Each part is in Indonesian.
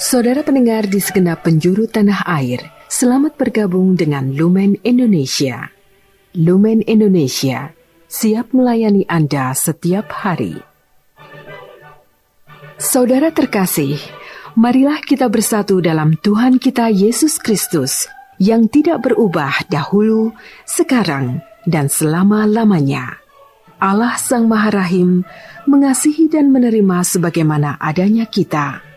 Saudara pendengar di segenap penjuru tanah air, selamat bergabung dengan Lumen Indonesia. Lumen Indonesia siap melayani Anda setiap hari. Saudara terkasih, marilah kita bersatu dalam Tuhan kita Yesus Kristus yang tidak berubah dahulu, sekarang, dan selama-lamanya. Allah Sang Maha Rahim mengasihi dan menerima sebagaimana adanya kita.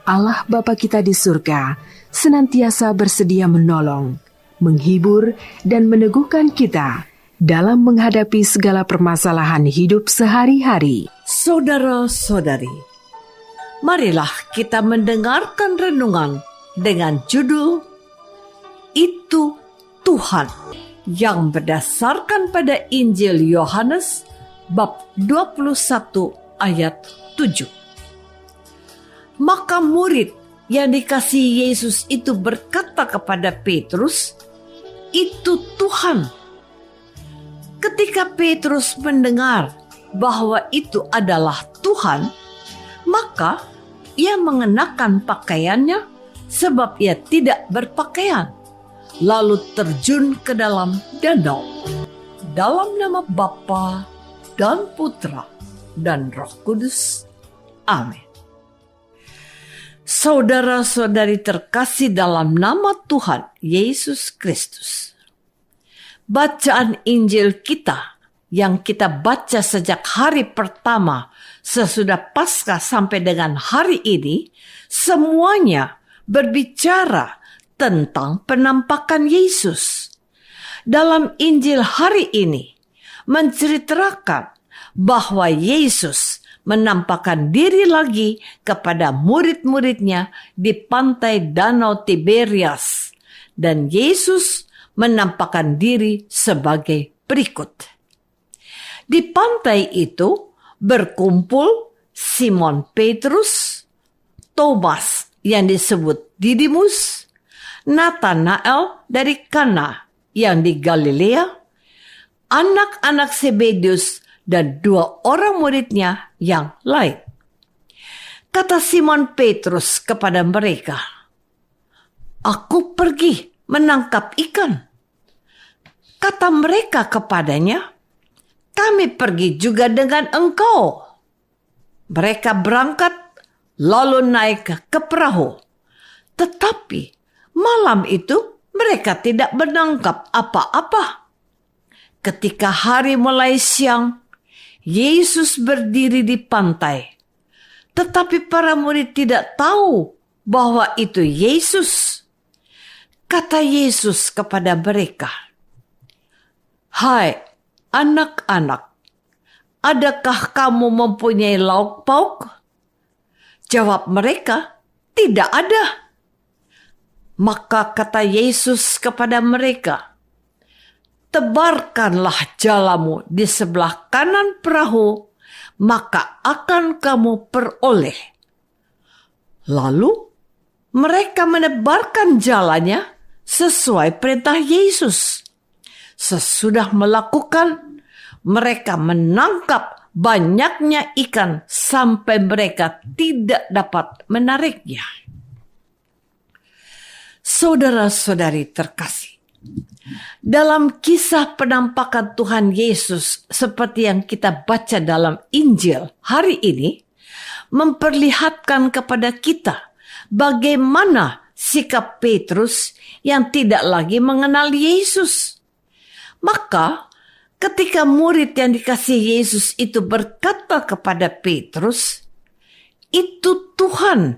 Allah Bapa kita di surga senantiasa bersedia menolong, menghibur, dan meneguhkan kita dalam menghadapi segala permasalahan hidup sehari-hari. Saudara-saudari, marilah kita mendengarkan renungan dengan judul Itu Tuhan, yang berdasarkan pada Injil Yohanes bab 21 ayat 7. Maka murid yang dikasihi Yesus itu berkata kepada Petrus, "Itu Tuhan." Ketika Petrus mendengar bahwa itu adalah Tuhan, maka ia mengenakan pakaiannya sebab ia tidak berpakaian, lalu terjun ke dalam danau. Dalam nama Bapa dan Putra dan Roh Kudus. Amin. Saudara-saudari terkasih dalam nama Tuhan Yesus Kristus, bacaan Injil kita yang kita baca sejak hari pertama sesudah Paskah sampai dengan hari ini, semuanya berbicara tentang penampakan Yesus. Dalam Injil hari ini menceritakan bahwa Yesus menampakkan diri lagi kepada murid-muridnya di pantai Danau Tiberias, dan Yesus menampakkan diri sebagai berikut. Di pantai itu berkumpul Simon Petrus, Thomas yang disebut Didimus, Nathanael dari Kana yang di Galilea, anak-anak Zebedius, dan 2 orang muridnya yang lain. Kata Simon Petrus kepada mereka, "Aku pergi menangkap ikan." Kata mereka kepadanya, "Kami pergi juga dengan engkau." Mereka berangkat lalu naik ke perahu. Tetapi malam itu mereka tidak menangkap apa-apa. Ketika hari mulai siang, Yesus berdiri di pantai, tetapi para murid tidak tahu bahwa itu Yesus. Kata Yesus kepada mereka, "Hai anak-anak, adakah kamu mempunyai lauk pauk?" Jawab mereka, "Tidak ada." Maka kata Yesus kepada mereka, "Tebarkanlah jalamu di sebelah kanan perahu, maka akan kamu peroleh." Lalu mereka menebarkan jalannya sesuai perintah Yesus. Sesudah melakukan, mereka menangkap banyaknya ikan sampai mereka tidak dapat menariknya. Saudara-saudari terkasih, dalam kisah penampakan Tuhan Yesus seperti yang kita baca dalam Injil hari ini, memperlihatkan kepada kita bagaimana sikap Petrus yang tidak lagi mengenal Yesus. Maka ketika murid yang dikasihi Yesus itu berkata kepada Petrus, "Itu Tuhan,"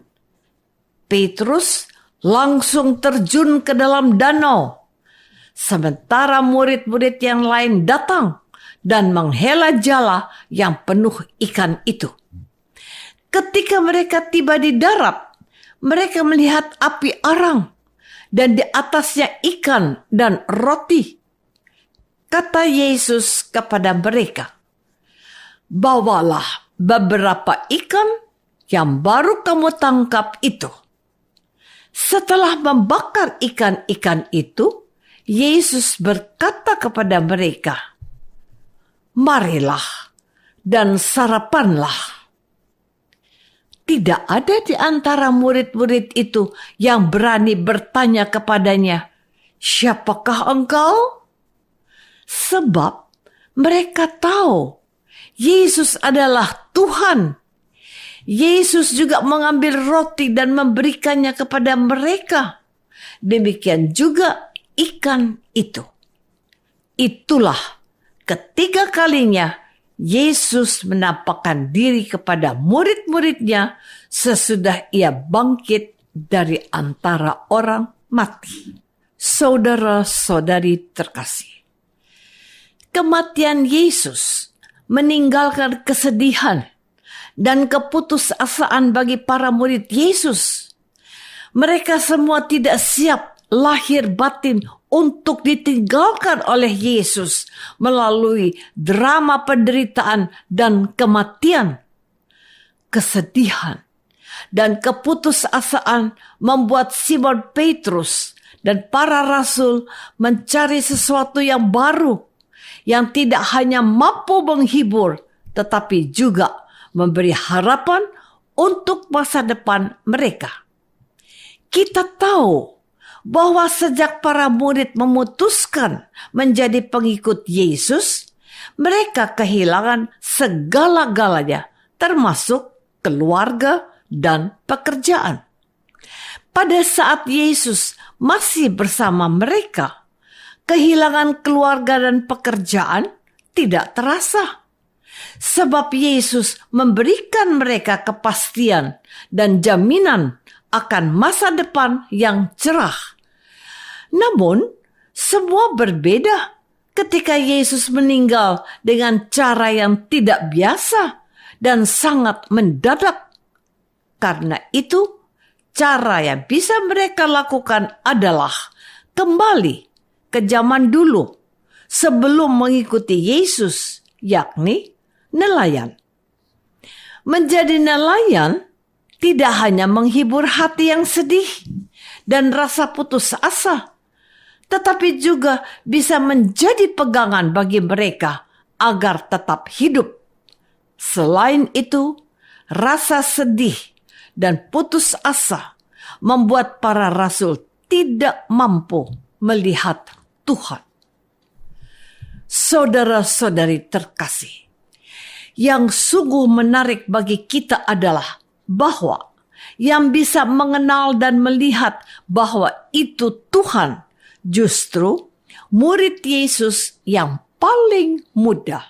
Petrus langsung terjun ke dalam danau. Sementara murid-murid yang lain datang dan menghela jala yang penuh ikan itu. Ketika mereka tiba di darat, mereka melihat api arang dan di atasnya ikan dan roti. Kata Yesus kepada mereka, "Bawalah beberapa ikan yang baru kamu tangkap itu." Setelah membakar ikan-ikan itu, Yesus berkata kepada mereka, "Marilah dan sarapanlah." tidak ada di antara murid-murid itu yang berani bertanya kepadanya, "Siapakah engkau?" Sebab mereka tahu Yesus adalah Tuhan. Yesus juga mengambil roti dan memberikannya kepada mereka. Demikian juga ikan itu. Itulah ketiga kalinya Yesus menampakkan diri kepada murid-muridnya sesudah ia bangkit dari antara orang mati. Saudara-saudari terkasih, kematian Yesus meninggalkan kesedihan dan keputusasaan bagi para murid Yesus. Mereka semua tidak siap lahir batin untuk ditinggalkan oleh Yesus melalui drama penderitaan dan kematian. Kesedihan dan keputusasaan membuat Simon Petrus dan para rasul mencari sesuatu yang baru, yang tidak hanya mampu menghibur, tetapi juga memberi harapan untuk masa depan mereka. Kita tahu bahwa sejak para murid memutuskan menjadi pengikut Yesus, mereka kehilangan segala-galanya, termasuk keluarga dan pekerjaan. Pada saat Yesus masih bersama mereka, kehilangan keluarga dan pekerjaan tidak terasa. Sebab Yesus memberikan mereka kepastian dan jaminan akan masa depan yang cerah. Namun, semua berbeda ketika Yesus meninggal dengan cara yang tidak biasa dan sangat mendadak. Karena itu, cara yang bisa mereka lakukan adalah kembali ke zaman dulu sebelum mengikuti Yesus, yakni nelayan. Menjadi nelayan tidak hanya menghibur hati yang sedih dan rasa putus asa, tetapi juga bisa menjadi pegangan bagi mereka agar tetap hidup. Selain itu, rasa sedih dan putus asa membuat para rasul tidak mampu melihat Tuhan. Saudara-saudari terkasih, yang sungguh menarik bagi kita adalah bahwa yang bisa mengenal dan melihat bahwa itu Tuhan justru murid Yesus yang paling muda.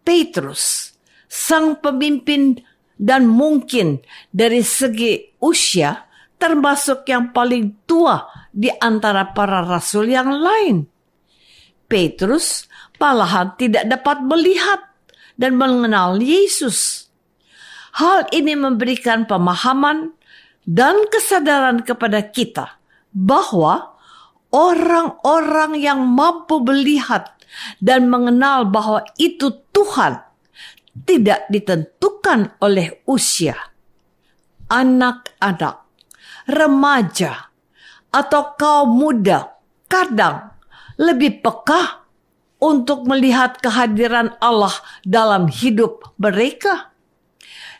Petrus, sang pemimpin dan mungkin dari segi usia termasuk yang paling tua di antara para rasul yang lain. Petrus malahan tidak dapat melihat dan mengenal Yesus. Hal ini memberikan pemahaman dan kesadaran kepada kita bahwa orang-orang yang mampu melihat dan mengenal bahwa itu Tuhan tidak ditentukan oleh usia. Anak-anak, remaja, atau kaum muda kadang lebih peka untuk melihat kehadiran Allah dalam hidup mereka.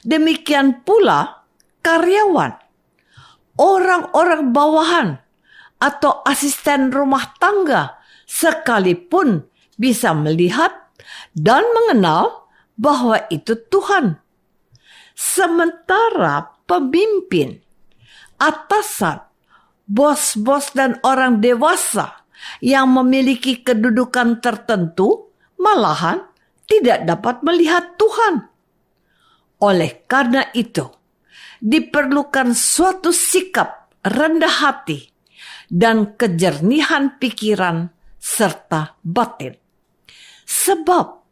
Demikian pula karyawan, orang-orang bawahan, atau asisten rumah tangga sekalipun bisa melihat dan mengenal bahwa itu Tuhan. Sementara pemimpin, atasan, bos-bos dan orang dewasa yang memiliki kedudukan tertentu malahan tidak dapat melihat Tuhan. Oleh karena itu, diperlukan suatu sikap rendah hati dan kejernihan pikiran serta batin. Sebab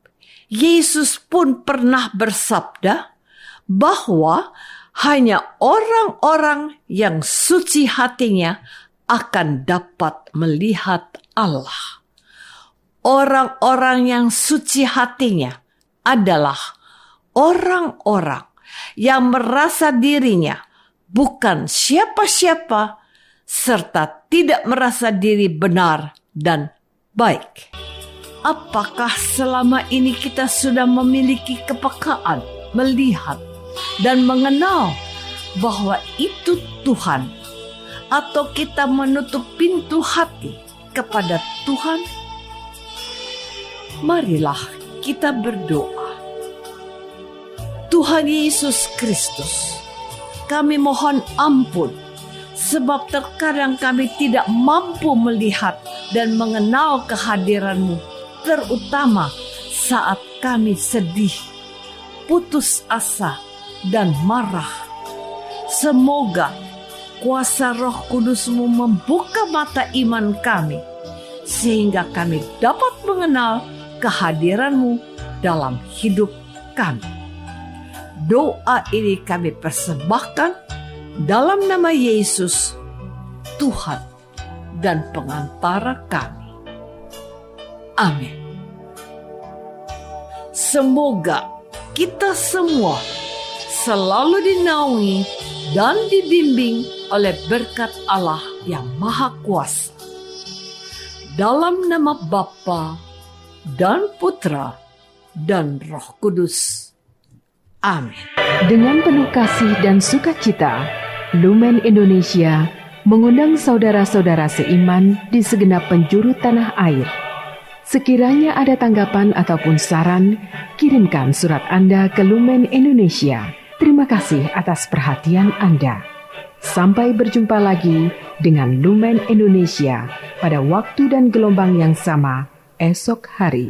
Yesus pun pernah bersabda bahwa hanya orang-orang yang suci hatinya akan dapat melihat Allah. Orang-orang yang suci hatinya adalah orang-orang yang merasa dirinya bukan siapa-siapa serta tidak merasa diri benar dan baik. Apakah selama ini kita sudah memiliki kepekaan melihat dan mengenal bahwa itu Tuhan, atau kita menutup pintu hati kepada Tuhan? Marilah kita berdoa. Tuhan Yesus Kristus, kami mohon ampun sebab terkadang kami tidak mampu melihat dan mengenal kehadiran-Mu, terutama saat kami sedih, putus asa, dan marah. Semoga kuasa Roh Kudus-Mu membuka mata iman kami, sehingga kami dapat mengenal kehadiran-Mu dalam hidup kami. Doa ini kami persembahkan dalam nama Yesus, Tuhan dan pengantara kami. Amin. Semoga kita semua selalu dinaungi dan dibimbing oleh berkat Allah yang Maha Kuasa. Dalam nama Bapa dan Putra dan Roh Kudus. Amin. Dengan penuh kasih dan sukacita, Lumen Indonesia mengundang saudara-saudara seiman di segenap penjuru tanah air. Sekiranya ada tanggapan ataupun saran, kirimkan surat Anda ke Lumen Indonesia. Terima kasih atas perhatian Anda. Sampai berjumpa lagi dengan Lumen Indonesia pada waktu dan gelombang yang sama esok hari.